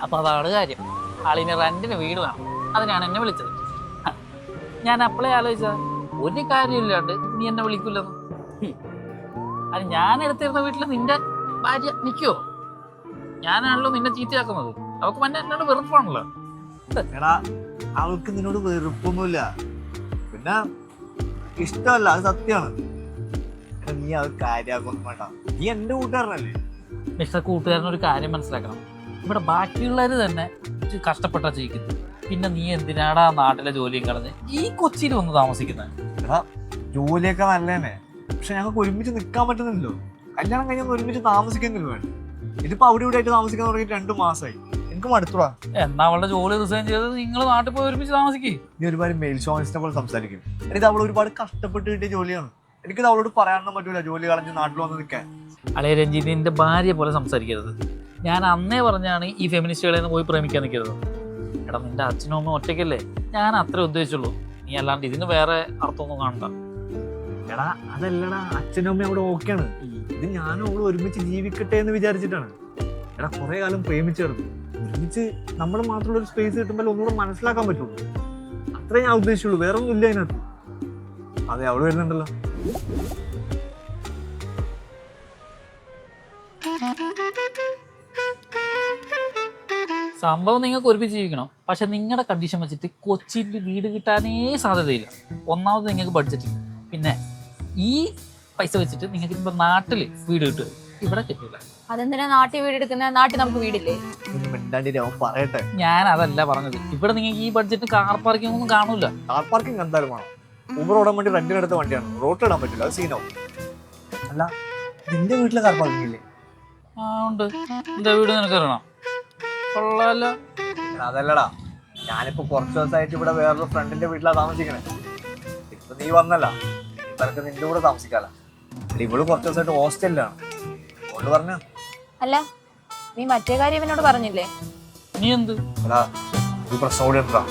അപ്പൊ അതാണ് കാര്യം. ആളിന് റെന്റിന് വീട് വേണം, അതിനാണ് എന്നെ വിളിച്ചത്. ഞാൻ അപ്പളേ ആലോചിച്ച ഒരു കാര്യമില്ലാണ്ട് നീ എന്നെ വിളിക്കില്ലെന്ന്. അത് ഞാൻ എടുത്തിരുന്ന വീട്ടിൽ നിന്റെ ഭാര്യ നിൽക്കുവോ? ഞാനാണല്ലോ നിന്നെ ചീത്തയാക്കുന്നത്. അവക്ക് മന്നെ എന്നോട് വെറുപ്പാണല്ലോ. എടാ അവൾക്ക് നിന്നോട് വെറുപ്പൊന്നുമില്ല, പിന്നെ ഇഷ്ടമല്ല, അത് സത്യമാണ്. നീ അത് കാര്യമാക്കൊന്നും വേണ്ട, നീ എന്റെ കൂട്ടുകാരനല്ലേ. മിസ്റ്റർ കൂട്ടുകാരനൊരു കാര്യം മനസ്സിലാക്കണം, ഇവിടെ ബാക്കിയുള്ളവർ തന്നെ കഷ്ടപ്പെട്ടാ ജീവിക്കുന്നത്. പിന്നെ നീ എന്തിനാടാ നാട്ടിലെ ജോലിയും കളഞ്ഞ് ഈ കൊച്ചിയിൽ വന്ന് താമസിക്കുന്നത്? എടാ ജോലിയൊക്കെ നല്ല തന്നെ, പക്ഷെ ഞങ്ങൾക്ക് ഒരുമിച്ച് നിൽക്കാൻ പറ്റുന്നില്ലല്ലോ. കല്യാണം കഴിഞ്ഞാൽ ഒരുമിച്ച് താമസിക്കുന്നില്ല വേണ്ട. ഇതിപ്പോ അവിടെ ഇവിടെ ആയിട്ട് താമസിക്കാൻ തുടങ്ങിയിട്ട് 2 മാസമായി. എനിക്ക് മടുത്തുടാ. എന്നാ അവളുടെ ജോലി റിസൈൻ ചെയ്ത് നിങ്ങൾ നാട്ടിൽ പോയി ഒരുമിച്ച് താമസിക്കേ. നീ ഒരുപാട് മെയിൽ ഷോണിസ്റ്റിനെ പോലെ സംസാരിക്കും. എനിക്ക് അവൾ ഒരുപാട് കഷ്ടപ്പെട്ട് കിട്ടിയ ജോലിയാണ്. എനിക്കത് അവളോട് പറയാനൊന്നും പറ്റൂല ജോലി കളഞ്ഞ് നാട്ടിൽ വന്ന് നിൽക്കാൻ. അളേ രഞ്ജിത്ത്, നിന്റെ ഭാര്യ പോലെ സംസാരിക്കരുത്. ഞാൻ അന്നേ പറഞ്ഞാണ് ഈ ഫെമിനിസ്റ്റുകളെ പോയി പ്രേമിക്കാൻ നിൽക്കരുത്. എടാ നിന്റെ അച്ഛനും അമ്മ ഒറ്റയ്ക്കല്ലേ, ഞാൻ അത്രേ ഉദ്ദേശിച്ചുള്ളൂ. നീ അല്ലാണ്ട് ഇതിന് വേറെ അർത്ഥമൊന്നും കാണണ്ട. എടാ അതല്ലടാ, അച്ഛനും അമ്മയും അവിടെ ഓക്കെയാണ്. ഇത് ഞാനും അവള് ഒരുമിച്ച് ജീവിക്കട്ടെ എന്ന് വിചാരിച്ചിട്ടാണ്. എടാ കുറെ കാലം പ്രേമിച്ചെടുത്തു, ഒരുമിച്ച് നമ്മൾ മാത്രമുള്ള ഒരു സ്പേസ് കിട്ടുമ്പോൾ ഒന്നുകൂടെ മനസ്സിലാക്കാൻ പറ്റുള്ളൂ. അത്രേ ഞാൻ ഉദ്ദേശിച്ചുള്ളൂ, വേറെ ഒന്നും ഇല്ല അതിനകത്ത്. അതെ അവള് വരുന്നുണ്ടല്ലോ. സംഭവം നിങ്ങൾക്ക് ഒരുമിച്ച് ജീവിക്കണം, പക്ഷെ നിങ്ങളുടെ കണ്ടീഷൻ വെച്ചിട്ട് കൊച്ചിയിൽ വീട് കിട്ടാനേ സാധ്യതയില്ല. ഒന്നാമത് നിങ്ങൾക്ക് ബഡ്ജറ്റ്, പിന്നെ ഈ പൈസ വെച്ചിട്ട് നിങ്ങൾക്ക് ഇപ്പൊ നാട്ടില് വീട് കിട്ടുക, ഇവിടെ കിട്ടില്ല. അതെന്തിനാ നാട്ടിൽ വീട് എടുക്കുന്ന? നാട്ടിൽ നമുക്ക് വീടില്ലേ? ഒന്നും മിണ്ടാണ്ടിരി, അവൻ പറയട്ടെ. ഞാൻ അതല്ല പറഞ്ഞത്. ഇവിടെ നിങ്ങൾക്ക് ഈ ബഡ്ജറ്റ് കാർ പാർക്കിംഗ് ഒന്നും കാണൂല. കാർ പാർക്കിംഗ് എന്തായാലും വേണം. ഊബർ ഓടാൻ വേണ്ടി റെന്റിനെടുത്ത വണ്ടിയാണ്, റോട്ടിൽ ഇടാൻ പറ്റില്ല, അത് സീനാവും. അല്ല നിന്റെ വീട്ടിലെ കാർ പാർക്കിംഗ് ഇല്ലേ? ആ ഉണ്ട്, എന്റെ വീട് നിനക്ക് അറിയണം. കൊള്ളാലോ. അതല്ലടാ, ഞാനിപ്പോ കുറച്ച് ദിവസമായിട്ട് ഇവിടെ വേറൊരു ഫ്രണ്ടിന്റെ വീട്ടിലാണ് താമസിക്കണേ. ഇപ്പൊ നീ വന്നല്ല, നിനക്ക് നിന്റെ കൂടെ താമസിക്കാല. ഇവള് കുറച്ച് ദിവസമായിട്ട് ഹോസ്റ്റലിലാണ്, അതുകൊണ്ട് പറഞ്ഞ. അല്ല നീ മറ്റേ കാര്യം എന്നോട് പറഞ്ഞില്ലേ? നീ എന്ത് എടാ ഒരു പ്രശ്നം കൂടി ഉണ്ടാ.